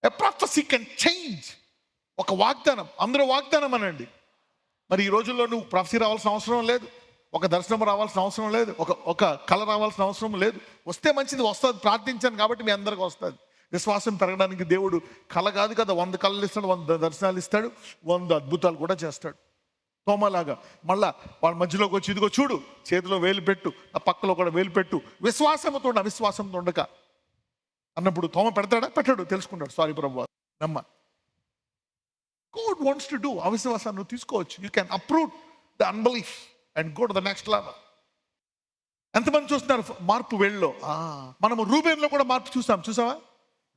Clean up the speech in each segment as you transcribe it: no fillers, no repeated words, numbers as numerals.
A prophecy can change. ఒక వాగ్దానం, అందరూ వాగ్దానం అనండి. మరి ఈ రోజుల్లో నువ్వు ప్రాఫెసీ రావాల్సిన అవసరం లేదు, ఒక దర్శనం రావాల్సిన అవసరం లేదు, ఒక కళ రావాల్సిన అవసరం లేదు. వస్తే మంచిది, వస్తుంది, ప్రార్థించాను కాబట్టి మీ అందరికీ వస్తుంది. విశ్వాసం పెరగడానికి దేవుడు కళ కాదు కదా, 100 కళలు ఇస్తాడు, 100 దర్శనాలు ఇస్తాడు, 100 అద్భుతాలు కూడా చేస్తాడు. తోమలాగా మళ్ళా వాళ్ళ మధ్యలోకి వచ్చి ఇదిగో చూడు, చేతిలో వేలు పెట్టు, ఆ పక్కలో కూడా వేలు పెట్టు, విశ్వాసంతో అవిశ్వాసంతో ఉండక అన్నప్పుడు తోమ పెడతాడా? పెట్టాడు, తెలుసుకుంటాడు. సారీ ప్రభు, నమ్మ. God wants to do. అవిశ్వాసాన్ని నువ్వు తీసుకోవచ్చు. You can approve the unbelief and go to the next level. ఎంతమంది చూస్తున్నారు మార్పు వేళ్ళలో? మనము రూబేన్లో కూడా మార్పు చూసావా?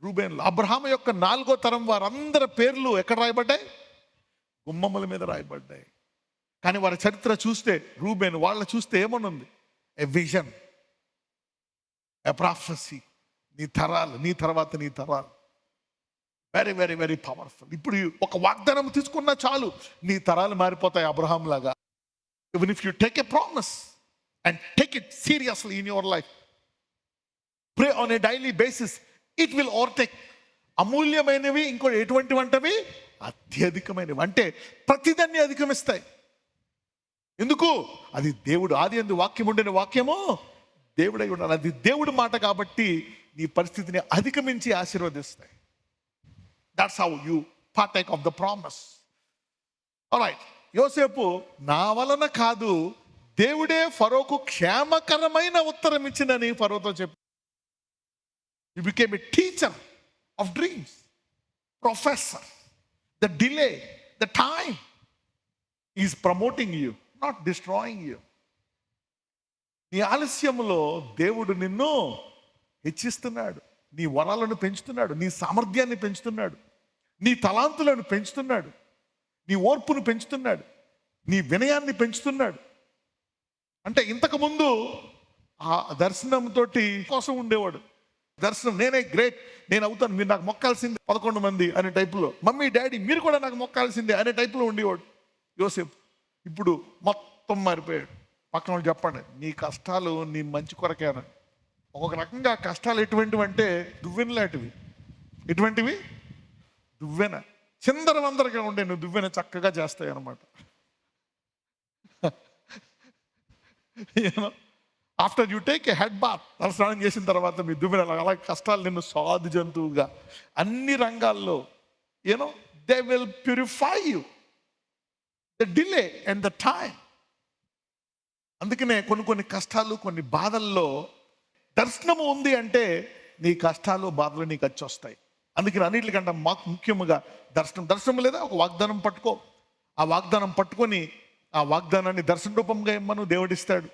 రూబేన్లో అబ్రహాము యొక్క 4వ తరం వారందరి పేర్లు ఎక్కడ రాయబడ్డాయి? గుమ్మముల మీద రాయబడ్డాయి. కానీ వారి చరిత్ర చూస్తే, రూబేన్ వాళ్ళ చూస్తే ఏమనుంది? A vision, a prophecy. నీ తరాలు, నీ తర్వాత నీ తరాలు. Very very very powerful. ఇప్పుడు ఒక వాగ్దానం తీసుకున్నా చాలు, నీ తరాలు మారిపోతాయి అబ్రహాం లాగా. Even if you take a promise and take it seriously in your life, pray on a daily basis, it will overtake. అమూల్యమైనవి ఇంకో ఎటువంటి వంటవి? అత్యధికమైనవి. అంటే ప్రతిదాన్ని అధిగమిస్తాయి. ఎందుకు? అది దేవుడు. ఆది యందు వాక్యం ఉండిన వాక్యము దేవుడై ఉండాలి. అది దేవుడి మాట కాబట్టి నీ పరిస్థితిని అధిగమించి ఆశీర్వదిస్తాయి. That's how you partake of the promise. Alright. యోసేపు నా వలన కాదు, దేవుడే ఫరోకు క్షేమకరమైన ఉత్తరం ఇచ్చిందని ఫరోతో చెప్పి, you became a teacher of dreams, professor. The delay, the time is promoting you, not destroying you. నీ ఆలస్యంలో దేవుడు నిన్ను హెచ్చిస్తున్నాడు, నీ వరాలను పెంచుతున్నాడు, నీ సామర్థ్యాన్ని పెంచుతున్నాడు, నీ తలాంతులను పెంచుతున్నాడు, నీ ఓర్పును పెంచుతున్నాడు, నీ వినయాన్ని పెంచుతున్నాడు. అంటే ఇంతకుముందు ఆ దర్శనంతో కోసం ఉండేవాడు. దర్శనం, నేనే గ్రేట్, నేను అవుతాను, మీరు నాకు మొక్కాల్సిందే 11 మంది అనే టైపులో, మమ్మీ డాడీ మీరు కూడా నాకు మొక్కాల్సిందే అనే టైపులో ఉండేవాడు యోసేపు. ఇప్పుడు మొత్తం మారిపోయాడు. పక్కన వాళ్ళు చెప్పండి, నీ కష్టాలు నీ మంచి కొరకేనా? ఒక రకంగా కష్టాలు ఎటువంటివి అంటే దువ్వెనలాంటివి. ఎటువంటివి? దువ్వెన. చిందరవందరగా ఉండే నువ్వు దువ్వెన చక్కగా చేస్తాయి అన్నమాట. After you take a head bath, స్నానం చేసిన తర్వాత మీ దువ్వెన అలా కష్టాలు నిన్ను సాధు జంతువుగా అన్ని రంగాల్లో they will purify you. The delay and the time. అందుకనే కొన్ని కష్టాలు, కొన్ని బాధల్లో దర్శనము ఉంది అంటే నీ కష్టాలు, బాధలు నీకు వచ్చి వస్తాయి. అందుకని అన్నిటికంటే మాకు ముఖ్యముగా దర్శనం లేదా ఒక వాగ్దానం పట్టుకో. ఆ వాగ్దానం పట్టుకొని ఆ వాగ్దానాన్ని దర్శన రూపంగా ఇమ్మను, దేవుడిస్తాడు.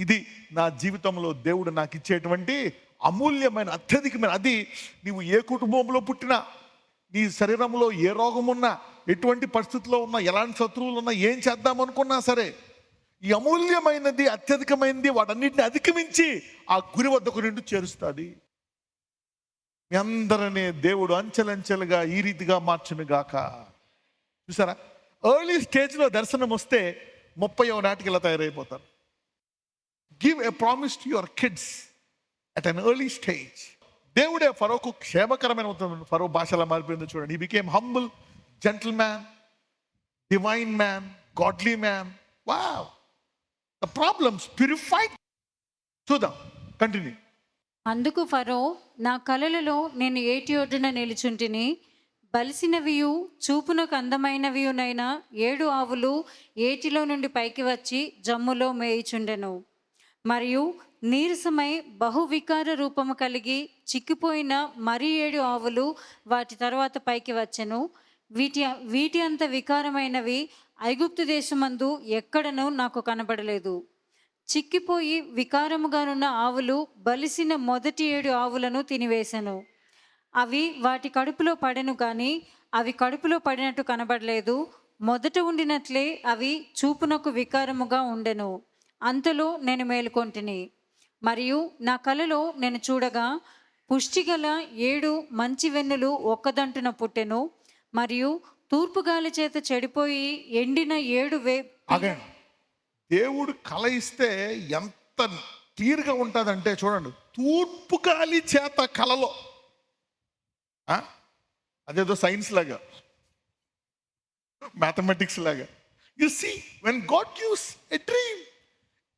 ఇది నా జీవితంలో దేవుడు నాకు ఇచ్చేటువంటి అమూల్యమైన, అత్యధికమైన. అది నీవు ఏ కుటుంబంలో పుట్టినా, నీ శరీరంలో ఏ రోగం ఉన్నా, ఎటువంటి పరిస్థితుల్లో ఉన్నా, ఎలాంటి శత్రువులు ఉన్నా, ఏం చేద్దామనుకున్నా సరే, ఈ అమూల్యమైనది, అత్యధికమైనది వాటన్నిటిని అధిగమించి ఆ గురి వద్దకు నిండు చేరుస్తుంది. మీ అందరనే దేవుడు అంచెలంచెలుగా ఈ రీతిగా మార్చును గాక. చూసారా? ఎర్లీ స్టేజ్లో దర్శనం వస్తే 30వ నాటికి ఇలా తయారైపోతారు. Give a promise to your kids at an early stage. దేవుడే ఫరోకు క్షేమకరమైన ఉత్తరం. ఫరో భాషలా మారిపోయిందో చూడండి. He became humble, gentleman, divine man, godly man. Wow, the problems purified. చూద్దాం, కంటిన్యూ. అందుకు ఫరో, నా కలలలో నేను ఏటి ఒడ్డున నిలుచుంటిని, బలిసినవియు చూపునకు అందమైనవియునైన 7 ఆవులు ఏటిలో నుండి పైకి వచ్చి జమ్ములో మేయిచుండెను. మరియు నీరసమై బహువికార రూపము కలిగి చిక్కిపోయిన మరి 7 ఆవులు వాటి తర్వాత పైకి వచ్చెను. వీటి అంత వికారమైనవి ఐగుప్తు దేశమందు ఎక్కడనూ నాకు కనబడలేదు. చిక్కిపోయి వికారముగానున్న ఆవులు బలిసిన మొదటి 7 ఆవులను తినివేశను. అవి వాటి కడుపులో పడెను కానీ అవి కడుపులో పడినట్టు కనబడలేదు. మొదట ఉండినట్లే అవి చూపునకు వికారముగా ఉండెను. అంతలో నేను మేలుకొంటిని. మరియు నా కలలో నేను చూడగా పుష్టిగల 7 మంచి వెన్నులు ఒక్కదంటున పుట్టెను. మరియు తూర్పు గాలి చేత చెడిపోయి ఎండిన 7 దేవుడు కల ఇస్తే ఎంత క్లియర్గా ఉంటుందంటే చూడండి. తూర్పు గాలి చేత కలలో అదేదో సైన్స్ లాగా, మ్యాథమెటిక్స్ లాగా. You see when God gives a dream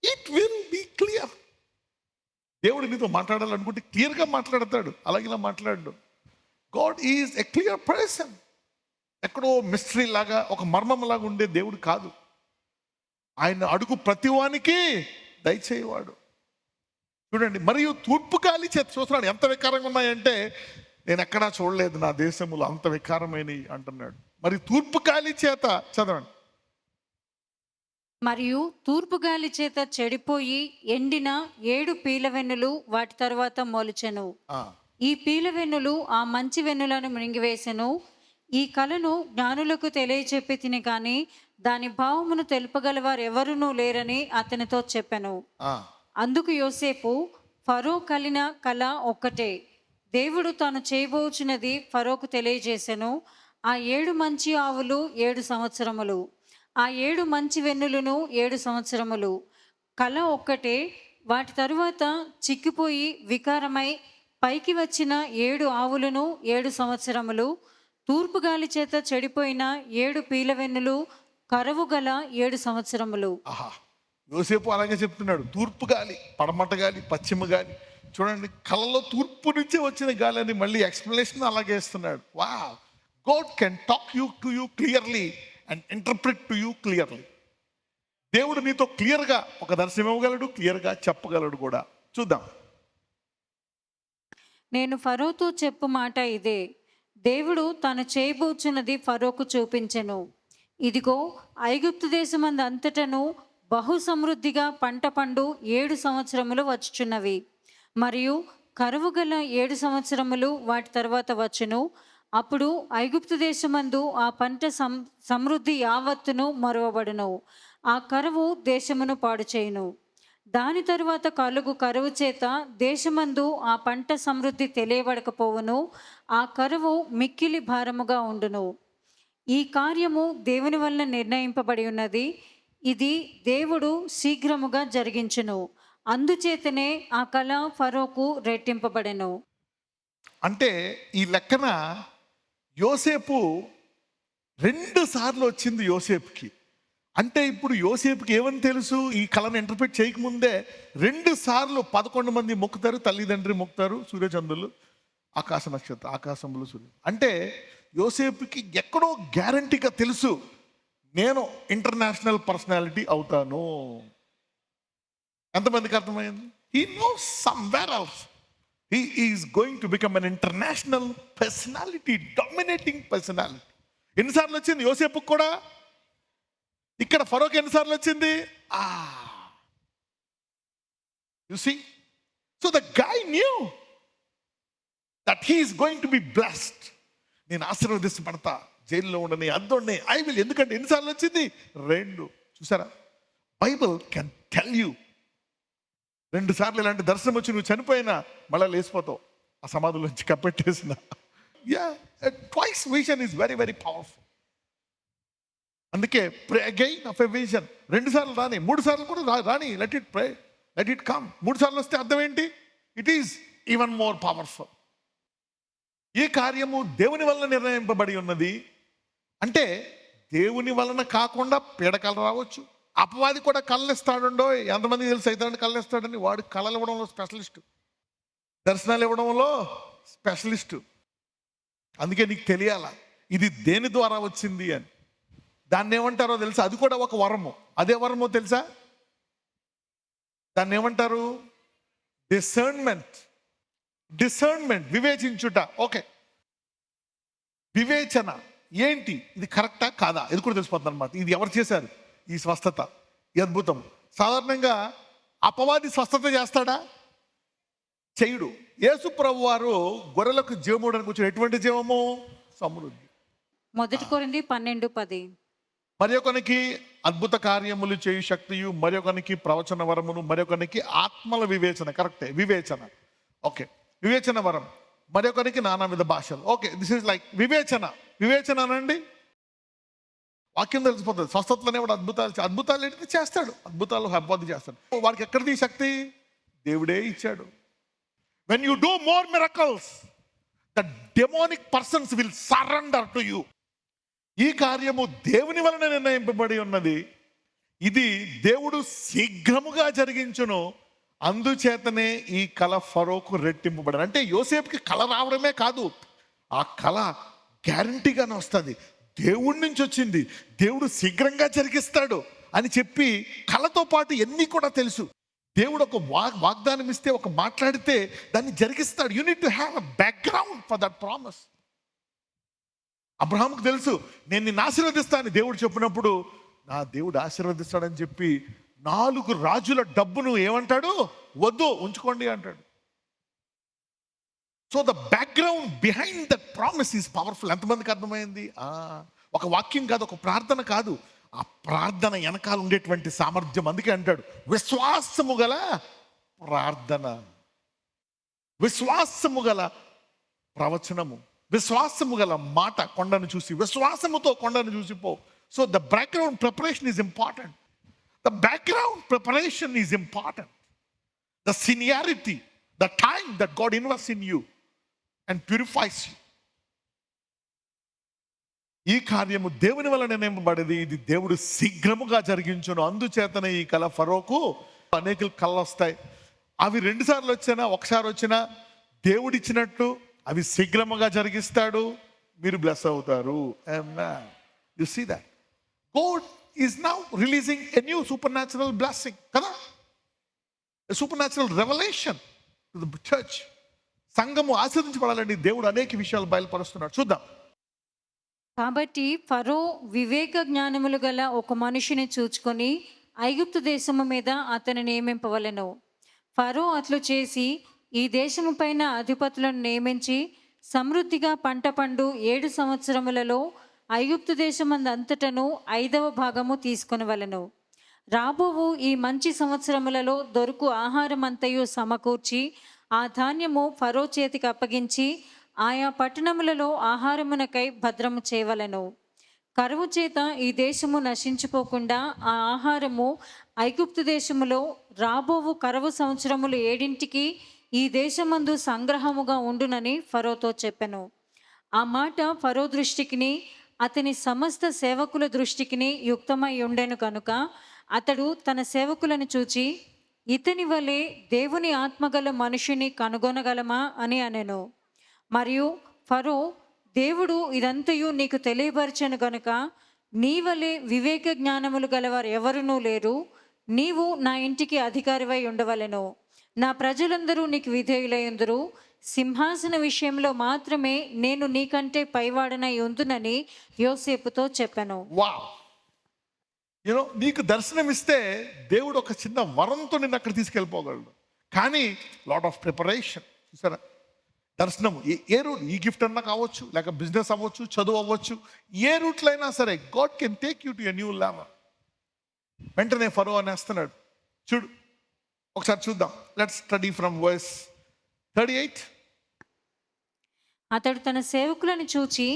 it will be clear. దేవుడు నీతో మాట్లాడాలనుకుంటే క్లియర్గా మాట్లాడతాడు, అలాగే మాట్లాడు. God is a clear person. ఎక్కడో మిస్టరీ లాగా, ఒక మర్మం లాగా ఉండే దేవుడు కాదు. ఆయన అడుగు ప్రతివానికి దయచేయవాడు. చూడండి, మరియు తూర్పు గాలి చేత చూస్తున్నాడు. ఎంత వికారంగా ఉన్నాయంటే నేను ఎక్కడా చూడలేదు నా దేశములో అంత వికారమైనవి అంటున్నాడు. మరి తూర్పు గాలి చేత, చదవండి. మరియు తూర్పు గాలి చేత చెడిపోయి ఎండిన 7 పీలవెన్నులు వాటి తరువాత మొలిచెను. ఈ పీలవెన్నులు ఆ మంచి వెన్నులను మింగివేసెను. ఈ కలను జ్ఞానులకు తెలియచెప్పి తిని కానీ దాని భావమును తెలుపగలవారు ఎవరునూ లేరని అతనితో చెప్పెను. అందుకు యోసేపు, ఫరో కలిన కల ఒక్కటే, దేవుడు తాను చేయబోచున్నది ఫరోకు తెలియజేసెను. ఆ 7 మంచి ఆవులు 7 సంవత్సరములు, ఆ 7 మంచి వెన్నులను 7 సంవత్సరములు. కల ఒక్కటే, వాటి తరువాత చిక్కిపోయి వికారమై పైకి వచ్చిన 7 ఆవులను 7 సంవత్సరములు. తూర్పు గాలి చేత చెడిపోయిన 7 పీలవెన్నులు కరవు గల 7 సంవత్సరములు. ఆహా, యోసేపు అలాగే చెప్తున్నాడు. తూర్పు గాలి, పడమట గాలి, పశ్చిమ గాలి. చూడండి, కళలో తూర్పు నుంచే వచ్చిన గాలి అని మళ్ళీ ఎక్స్ప్లెనేషన్ అలాగే ఇస్తున్నాడు. వా, God can talk you to you clearly and interpret to you clearly. దేవుడు నీతో క్లియర్గా ఒక దర్శనం ఇవ్వగలడు, క్లియర్గా చెప్పగలడు కూడా. చూద్దాం. నేను ఫరోతో చెప్పు మాట ఇదే, దేవుడు తాను చేయబోచున్నది ఫరోకు చూపించెను. ఇదిగో, ఐగుప్తు దేశమందు అంతటను బహు సమృద్ధిగా పంట పండు 7 సంవత్సరములు వచ్చుచున్నవి. మరియు కరువు గల 7 సంవత్సరములు వాటి తర్వాత వచ్చును. అప్పుడు ఐగుప్తు దేశమందు ఆ పంట సమృద్ధి యావత్తును మరువబడును. ఆ కరువు దేశమును పాడు చేయును. దాని తరువాత కలుగు కరువు చేత దేశమందు ఆ పంట సమృద్ధి తెలియబడకపోవును. ఆ కరువు మిక్కిలి భారముగా ఉండును. ఈ కార్యము దేవుని వలన నిర్ణయింపబడి ఉన్నది. ఇది దేవుడు శీఘ్రముగా జరిగించును. అందుచేతనే ఆ కళ ఫరోకు రెట్టింపబడెను. అంటే ఈ లెక్కన యోసేపు 2 సార్లు వచ్చింది యోసేపుకి. అంటే ఇప్పుడు యోసేపుకి ఏమని తెలుసు? ఈ కళను ఇంటర్ప్రిట్ చేయకముందే 2 సార్లు 11 మంది మొక్కుతారు, తల్లిదండ్రి మొక్కుతారు, సూర్యచంద్రులు, ఆకాశ నక్షత్రం, ఆకాశములు, సూర్యుడు. అంటే యోసేపుకి ఎక్కడో గ్యారంటీగా తెలుసు, నేను ఇంటర్నేషనల్ పర్సనాలిటీ అవుతాను. ఎంతమందికి అర్థమైంది? He knows somewhere else he is going to become an international personality, dominating personality. ఎన్నిసార్లు వచ్చింది యోసేపుకి కూడా? ఇక్కడ ఫరోకి ఎన్నిసార్లు వచ్చింది? You see, so the guy knew that he is going to be blessed. నేను ఆశీర్వదించబడతా, జైల్లో ఉండని, అద్దోడిని, ఐ విల్. ఎందుకంటే ఎన్నిసార్లు వచ్చింది? 2. చూసారా, బైబిల్ కెన్ టెల్ యూ 2 సార్లు ఇలాంటి దర్శనం వచ్చి నువ్వు చనిపోయినా మళ్ళీ లేచిపోతావు, ఆ సమాధుల్లోంచి కప్పెట్టేసిన. Twice vision is very very powerful. అందుకే pray again of a vision. 2 సార్లు రాని, 3 సార్లు కూడా రాని, let it pray, let it come. 3 సార్లు వస్తే అర్థం ఏంటి? It is even more powerful. ఈ కార్యము దేవుని వలన నిర్ణయింపబడి ఉన్నది. అంటే దేవుని వలన కాకుండా పీడకలు రావచ్చు. అపవాది కూడా కళ్ళిస్తాడుండో. ఎంతమందికి తెలుసు అయితే కళ్ళిస్తాడని? వాడు కళలు ఇవ్వడంలో స్పెషలిస్టు, దర్శనాలు ఇవ్వడంలో స్పెషలిస్టు. అందుకే నీకు తెలియాలా ఇది దేని ద్వారా వచ్చింది అని. దాన్ని ఏమంటారో తెలుసా? అది కూడా ఒక వరము. అదే వరమో తెలుసా? దాన్ని ఏమంటారు? డిసర్న్మెంట్. డిసర్న్మెంట్, వివేచించుట. ఓకే, వివేచన ఏంటి? ఇది కరెక్టా కాదా? ఇది కూడా తెలిసిపోతుంది అనమాట. ఇది ఎవరు చేశారు ఈ స్వస్థత, ఈ అద్భుతం? సాధారణంగా అపవాది స్వస్థత చేస్తాడా? చేయుడు. యేసు ప్రభు వారు గొర్రెలకు జీవముడానికి వచ్చిన ఎటువంటి జీవము? సమృద్ధి. 1 కొరింథీ 12:10. మరి ఒకనికి అద్భుత కార్యములు చేయు శక్తియు, మరి ఒకనికి ప్రవచన వరమును, మరి ఒకనికి ఆత్మల వివేచన. కరెక్టే, వివేచన. ఓకే, వివేచన వరం. మరి ఒకరికి నానావిధ భాషలు. ఓకే, దిస్ ఈజ్ లైక్ వివేచన. వివేచన అనండి, వాక్యం తెలిసిపోతుంది. స్వస్థతలోనే వాడు అద్భుతాలు ఏంటి చేస్తాడు, అద్భుతాలు అబ్బాది చేస్తాడు. వాడికి ఎక్కడిది శక్తి? దేవుడే ఇచ్చాడు. When you do more miracles, the demonic persons will surrender to you. ఈ కార్యము దేవుని వలన నిర్ణయింపబడి ఉన్నది, ఇది దేవుడు శీఘ్రముగా జరిగించును, అందుచేతనే ఈ కళ ఫరోకు రెట్టింపబడను. అంటే యోసేపుకి కళ రావడమే కాదు, ఆ కళ గ్యారంటీగానే వస్తుంది, దేవుడి నుంచి వచ్చింది, దేవుడు శీఘ్రంగా జరిగిస్తాడు అని చెప్పి కళతో పాటు ఎన్ని కూడా తెలుసు. దేవుడు ఒక వాగ్దానం ఇస్తే, ఒక మాట్లాడితే దాన్ని జరిగిస్తాడు. You need to have a background for that promise. అబ్రహాముకు తెలుసు, నేను నిన్ను ఆశీర్వదిస్తాను దేవుడు చెప్పినప్పుడు, నా దేవుడు ఆశీర్వదిస్తాడని చెప్పి 4 రాజుల డబ్బును ఏమంటాడు, వద్దు ఉంచుకోండి అంటాడు. So the background behind that promise is powerful. ఎంతమందికి అర్థమైంది? ఒక వాక్యం కాదు, ఒక ప్రార్థన కాదు, ఆ ప్రార్థన వెనకాల ఉండేటువంటి సామర్థ్యం. అందుకే అంటాడు విశ్వాసము గల ప్రార్థన, విశ్వాసము గల ప్రవచనము, విశ్వాసము గల మాట. కొండను చూసి విశ్వాసముతో కొండను చూసిపో. So the background preparation is important. The background preparation is important. The seniority, the time that God invest in you and purifies you. ఈ కార్యము దేవుని వలన నిర్ణయింపబడేది, ఇది దేవుడు శీఘ్రముగా జరిగించును, అందుచేతనే ఈ కళ ఫరోకు. అనేక కళలు వస్తాయి, అవి 2 సార్లు వచ్చినా, ఒకసారి వచ్చినా దేవుడిచ్చినట్టు అవి శీఘ్రముగా జరిగిస్తాడు, మీరు బ్లెస్ అవుతారు. You see that God is now releasing a new supernatural blessing, కదా, a supernatural revelation to the church. సంఘము ఆశీర్వదించబడాలని దేవుడు అనేక విషయాలు బయలుపరుస్తున్నాడు. చూద్దాం. కాబట్టి ఫరో వివేక జ్ఞానములు గల ఒక మనిషిని చూచుకొని ఐగుప్తు దేశము మీద అతని నియమింపవలెను. ఫరో అట్లు చేసి ఈ దేశము పైన అధిపతులను నియమించి సమృద్ధిగా పంట పండు 7 సంవత్సరములలో ఐగుప్తు దేశమందంతటను 5వ భాగము తీసుకొనవలెను. రాబోవు ఈ మంచి సంవత్సరములలో దొరుకు ఆహారమంతయు సమకూర్చి ఆ ధాన్యము ఫరో చేతికి అప్పగించి ఆయా పట్టణములలో ఆహారమునకై భద్రము చేయవలెను. కరువు చేత ఈ దేశము నశించిపోకుండా ఆ ఆహారము ఐగుప్తు దేశములో రాబోవు కరువు సంవత్సరములు 7 ఈ దేశమందు సంగ్రహముగా ఉండునని ఫరోతో చెప్పెను. ఆ మాట ఫరో దృష్టికిని అతని సమస్త సేవకుల దృష్టికిని యుక్తమై ఉండెను కనుక అతడు తన సేవకులను చూచి, ఇతని వలె దేవుని ఆత్మగల మనుషుని కనుగొనగలమా అని అనెను. మరియు ఫరో, దేవుడు ఇదంతయు నీకు తెలియపరచెను గనుక నీ వలె వివేక జ్ఞానములు గలవారు ఎవరునూ లేరు, నీవు నా ఇంటికి అధికారివై ఉండవలెను, నా ప్రజలందరూ నీకు విధేయులైందురు, సింహాసన విషయంలో మాత్రమే నేను నీకంటే పైవాడనై ఉందునని యోసేపుతో చెప్పాను. వావ్, యూనో, నీకు దర్శనం ఇస్తే దేవుడు ఒక చిన్న వరంతో నిన్ను అక్కడ తీసుకెళ్ళిపోగలడు. కానీ లాట్ ఆఫ్ ప్రిపరేషన్. చూసారా, దర్శనము ఏ రూట్, ఈ గిఫ్ట్ అన్నా కావచ్చు, లేక బిజినెస్ అవ్వచ్చు, చదువు అవ్వచ్చు, ఏ రూట్లో అయినా సరే God can take you to a new level. వెంటనే ఫరో అనేస్తున్నాడు. చూడు, ఒకసారి చూద్దాం. Let's study from verse 38. అతడు తన సేవకులను చూచి,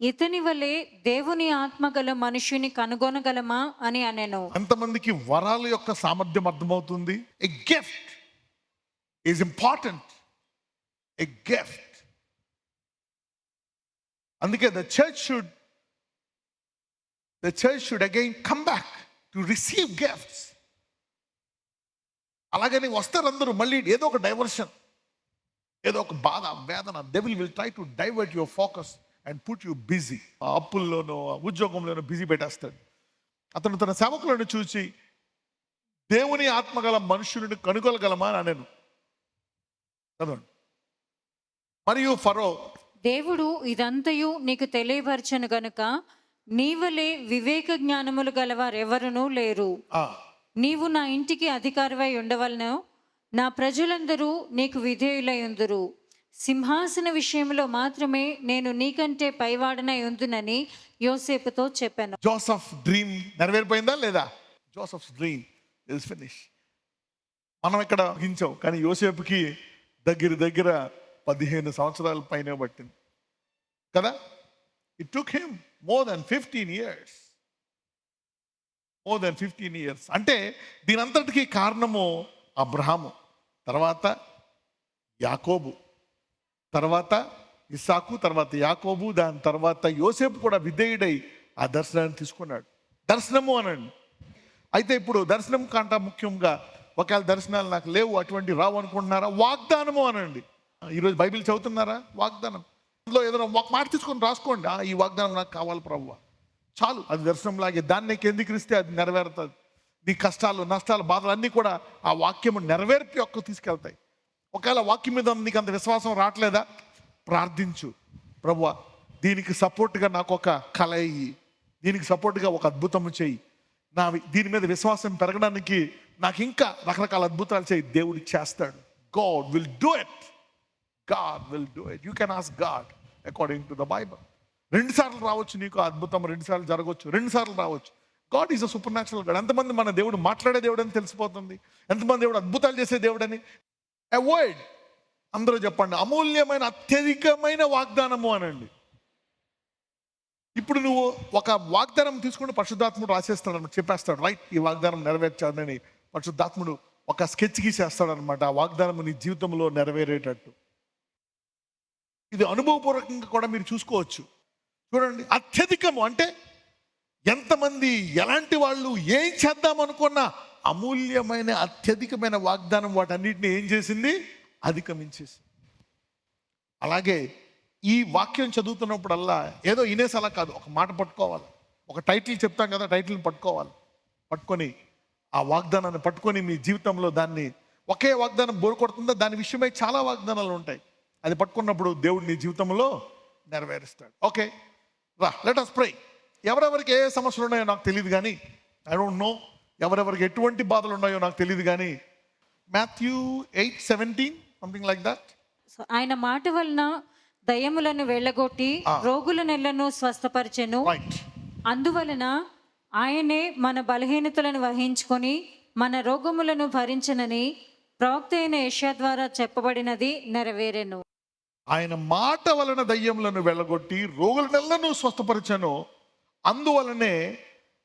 ఇతని వలె దేవుని ఆత్మగల మనుషుని కనుగొనగలమా అని అనెను. అంతమందికి వరాల యొక్క సామర్థ్యం అర్థమవుతుంది. A gift is important. A gift. అందుకే the church should again come back to receive gifts. అలాగని వస్తారు అందరూ, మళ్ళీ ఏదో ఒక డైవర్షన్, ఏదో ఒక బాధ, వేదన. devil will try to divert your focus and put you busy. ఆ అప్పుల్లోనో ఉద్యోగంలోనో బిజీ పెట్టేస్తాడు. అతను తన సేవకులను చూసి, దేవుని ఆత్మగల మనుషులను కనుగొనగలమా అని అనెను. చదవండి. మరియు ఫరో, దేవుడు ఇదంతయు నీకు తెలియపరచెను గనుక నీవలే వివేక జ్ఞానములు గలవారెవరునూ లేరు, నీవు నా ఇంటికి అధికారివై ఉండవలను, నా ప్రజలందరూ నీకు విధేయులై ఉందురు, సింహాసన విషయంలో మాత్రమే నేను నీకంటే పైవాడనై ఉందునని యోసేపుతో చెప్పాను. జోసెఫ్ డ్రీమ్ నెరవేరిపోయిందా లేదా? Joseph dream is finish. మనం ఇక్కడ ఊహించాం, కానీ యోసేపుకి దగ్గర 15 సంవత్సరాల పైన పట్టింది కదా. It took him more than 15 years. More than 15 years. అంటే దీనంతటికీ కారణము అబ్రహాము, తర్వాత యాకోబు, తర్వాత ఇస్సాకు, తర్వాత యాకోబు, దాని తర్వాత యోసేపు కూడా విధేయుడై ఆ దర్శనాన్ని తీసుకున్నాడు. దర్శనము అనండి. అయితే ఇప్పుడు దర్శనం కంట ముఖ్యంగా ఒకవేళ దర్శనాలు నాకు లేవు, అటువంటి రావు అనుకుంటున్నారా, వాగ్దానము అనండి. ఈరోజు బైబిల్ చదువుతున్నారా? వాగ్దానం. అందులో ఏదైనా ఒక మాట తీసుకొని రాసుకోండి, ఈ వాగ్దానం నాకు కావాలి ప్రభువా, చాలు. అది దర్శనం లాగే. దాన్ని కేంద్రీకరిస్తే అది నెరవేరుతుంది. నీ కష్టాలు, నష్టాలు, బాధలు అన్నీ కూడా ఆ వాక్యము నెరవేర్పి తీసుకెళ్తాయి. ఒకవేళ వాక్యం మీద నీకు అంత విశ్వాసం రావట్లేదా, ప్రార్థించు. ప్రభువా, దీనికి సపోర్ట్గా నాకు ఒక కళ ఇయ్యి, దీనికి సపోర్ట్గా ఒక అద్భుతము చెయ్యి, దీని మీద విశ్వాసం పెరగడానికి నాకు ఇంకా రకరకాల అద్భుతాలు చేయి. దేవుడు చేస్తాడు. God will do it. God will do it. You can ask God according to the Bible. 2 సార్లు రావచ్చు నీకు అద్భుతం, 2 సార్లు జరగవచ్చు, 2 సార్లు రావచ్చు. God is a super natural God. ఎంతమంది మన దేవుడు మాట్లాడే దేవుడు అని తెలిసిపోతుంది, ఎంతమంది దేవుడు అద్భుతాలు చేసే దేవుడు అని. అవాయిడ్, అందరూ చెప్పండి, అమూల్యమైన అత్యధికమైన వాగ్దానము అనండి. ఇప్పుడు నువ్వు ఒక వాగ్దానం తీసుకుంటే పరిశుద్ధాత్ముడు రాసేస్తాడు, చెప్పేస్తాడు, రైట్, ఈ వాగ్దానం నెరవేర్చాలని పరిశుద్ధాత్ముడు ఒక స్కెచ్ గీసేస్తాడు అనమాట. ఆ వాగ్దానం నీ జీవితంలో నెరవేరేటట్టు. ఇది అనుభవపూర్వకంగా కూడా మీరు చూసుకోవచ్చు. చూడండి, అత్యధికము అంటే ఎంతమంది, ఎలాంటి వాళ్ళు, ఏం చేద్దాం అనుకున్న అమూల్యమైన అత్యధికమైన వాగ్దానం వాటన్నిటిని ఏం చేసింది, అధిగమించేసి. అలాగే ఈ వాక్యం చదువుతున్నప్పుడల్లా ఏదో ఇనేసి అలా కాదు, ఒక మాట పట్టుకోవాలి. ఒక టైటిల్ చెప్తాం కదా, టైటిల్ని పట్టుకోవాలి. పట్టుకొని ఆ వాగ్దానాన్ని పట్టుకొని మీ జీవితంలో దాన్ని, ఒకే వాగ్దానం బోరు కొడుతుందా, దాని విషయమై చాలా వాగ్దానాలు ఉంటాయి. అది పట్టుకున్నప్పుడు దేవుడు నీ జీవితంలో నెరవేరుస్తాడు. ఓకే రా, లెట్ us pray. ఎవరెవరికి ఏ సమస్యలు ఉన్నాయో నాకు తెలియదు కానీ, ఐ డోంట్ నో, ఎవరెవరికి ఎటువంటి బాధలు ఉన్నాయో నాకు తెలియదు కానీ, Matthew 8:17 సంథింగ్ లైక్ దట్. ఆయన మాట వలన దయ్యములను వెళ్ళగొట్టి రోగులనెల్లను స్వస్థపరిచెను. రైట్. అందువలన ఆయనే మన బలహీనతలను వహించుకొని మన రోగములను భరించనని ప్రవక్త అయిన యెషయా ద్వారా చెప్పబడినది నెరవేరెను. ఆయన మాట వలన దయ్యములను వెళ్ళగొట్టి రోగులనెల్లను స్వస్థపరిచెను. అందువలనే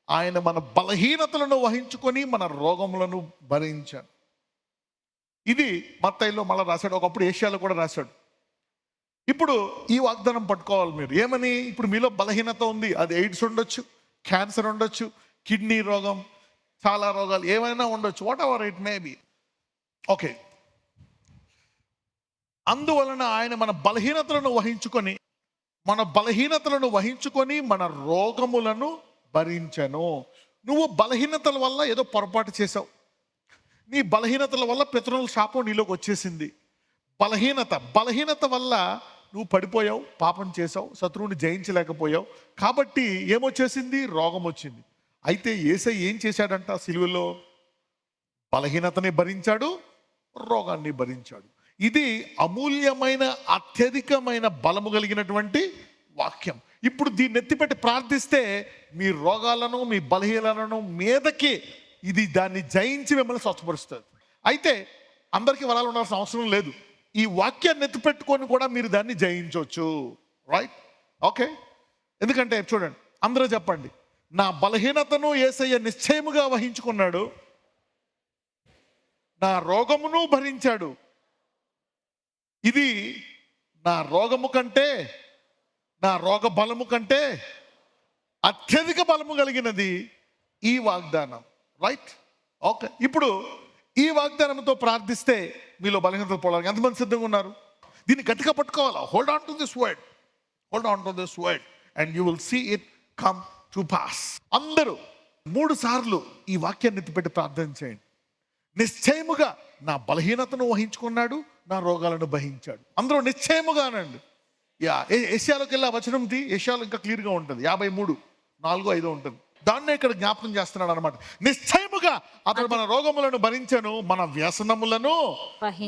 ఆయన మన బలహీనతలను వహించుకొని మన రోగములను భరించాను. ఇది మత్తయిలో మళ్ళీ రాశాడు, ఒకప్పుడు ఏషియాలో కూడా రాశాడు. ఇప్పుడు ఈ వాగ్దానం పట్టుకోవాలి మీరు. ఏమని? ఇప్పుడు మీలో బలహీనత ఉంది, అది ఎయిడ్స్ ఉండొచ్చు, క్యాన్సర్ ఉండొచ్చు, కిడ్నీ రోగం, చాలా రోగాలు ఏమైనా ఉండొచ్చు, what ever it may be. Okay, అందువలన ఆయన మన బలహీనతలను వహించుకొని మన రోగములను భరించెను. నువ్వు బలహీనతల వల్ల ఏదో పొరపాటు చేసావు, నీ బలహీనతల వల్ల పితరుల శాపం నీలోకి వచ్చేసింది. బలహీనత వల్ల నువ్వు పడిపోయావు, పాపం చేసావు, శత్రువుని జయించలేకపోయావు. కాబట్టి ఏమొచ్చేసింది? రోగం వచ్చింది. అయితే యేసయ్య ఏం చేశాడంట? సిలువలో బలహీనతని భరించాడు, రోగాన్ని భరించాడు. ఇది అమూల్యమైన అత్యధికమైన బలము కలిగినటువంటి వాక్యం. ఇప్పుడు దీన్ని ఎత్తిపెట్టి ప్రార్థిస్తే మీ రోగాలను, మీ బలహీనలను మీదకి ఇది దాన్ని జయించి మిమ్మల్ని స్వస్థపరుస్తుంది. అయితే అందరికీ వరాలు ఉండాల్సిన అవసరం లేదు. ఈ వాక్యాన్ని ఎత్తిపెట్టుకొని కూడా మీరు దాన్ని జయించవచ్చు. రైట్? ఓకే. ఎందుకంటే చూడండి, అందరూ చెప్పండి, నా బలహీనతను యేసయ్య నిశ్చయముగా వహించుకున్నాడు, నా రోగమును భరించాడు. ఇది నా రోగము కంటే, నా రోగ బలము కంటే అత్యధిక బలము కలిగినది ఈ వాగ్దానం. రైట్? ఓకే. ఇప్పుడు ఈ వాగ్దానంతో ప్రార్థిస్తే మీలో బలహీనతలు పోవడానికి ఎంతమంది సిద్ధంగా ఉన్నారు? దీన్ని గట్టిగా పట్టుకోవాలా. Hold on to this word and you will see it come to pass. అందరూ 3 సార్లు ఈ వాక్యాన్ని ఎత్తిపెట్టి ప్రార్థన చేయండి. నిశ్చయముగా నా బలహీనతను వహించుకున్నాడు, నా రోగాలను భరించాడు. అందరూ నిశ్చయముగా అనండి. ఏషియాలోకి వెళ్ళి ఆ వచనం ఏషియాలో ఇంకా క్లియర్గా ఉంటుంది. 53:4-5 ఉంటుంది. దాన్నే ఇక్కడ జ్ఞాపకం చేస్తున్నాడు అనమాట. నిశ్చయముగా అతడు మన రోగములను భరించను, మన వ్యసనములను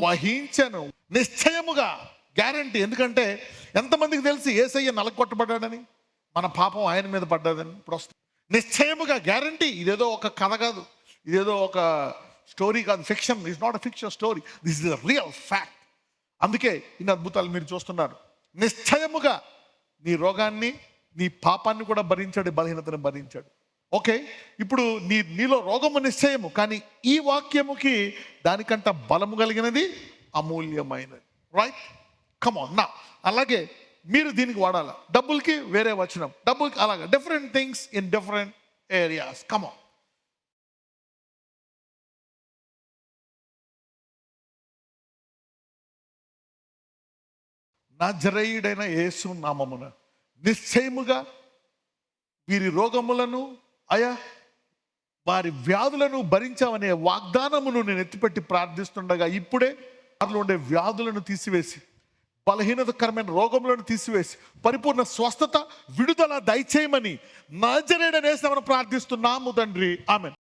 వహించను. నిశ్చయముగా, గ్యారంటీ. ఎందుకంటే ఎంతమందికి తెలిసి యేసయ్య నలకొట్టబడ్డాడని, మన పాపం ఆయన మీద పడ్డదని. ఇప్పుడు వస్తుంది నిశ్చయముగా, గ్యారంటీ. ఇదేదో ఒక కథ కాదు, ఇదేదో ఒక స్టోరీ కాదు, fiction. It's not a fiction story, this is a real fact. అందుకే ఇన్ని అద్భుతాలు మీరు చూస్తున్నారు. నిశ్చయముగా నీ రోగాన్ని, నీ పాపాన్ని కూడా భరించాడు, బలహీనతను భరించాడు. ఓకే. ఇప్పుడు నీలో రోగము నిశ్చయము, కానీ ఈ వాక్యముకి దానికంట బలము కలిగినది, అమూల్యమైనది. రైట్? కమ్ ఆన్ నా. అలాగే మీరు దీనికి వాడాలా, డబ్బులకి వేరే వచనం, డబ్బులకి అలాగా, different things in different areas. Come on. నజరేయుడైన యేసు నామమున నిశ్చయముగా వీరి రోగములను అయా వారి వ్యాధులను భరించామనే వాగ్దానమును నేను ఎత్తిపెట్టి ప్రార్థిస్తుండగా ఇప్పుడే వారిలో ఉండే వ్యాధులను తీసివేసి, బలహీనతకరమైన రోగములను తీసివేసి, పరిపూర్ణ స్వస్థత, విడుదల దయచేయమని నజరేయుడైన యేసు నామమున ప్రార్థిస్తున్నాము తండ్రి. ఆమేన్.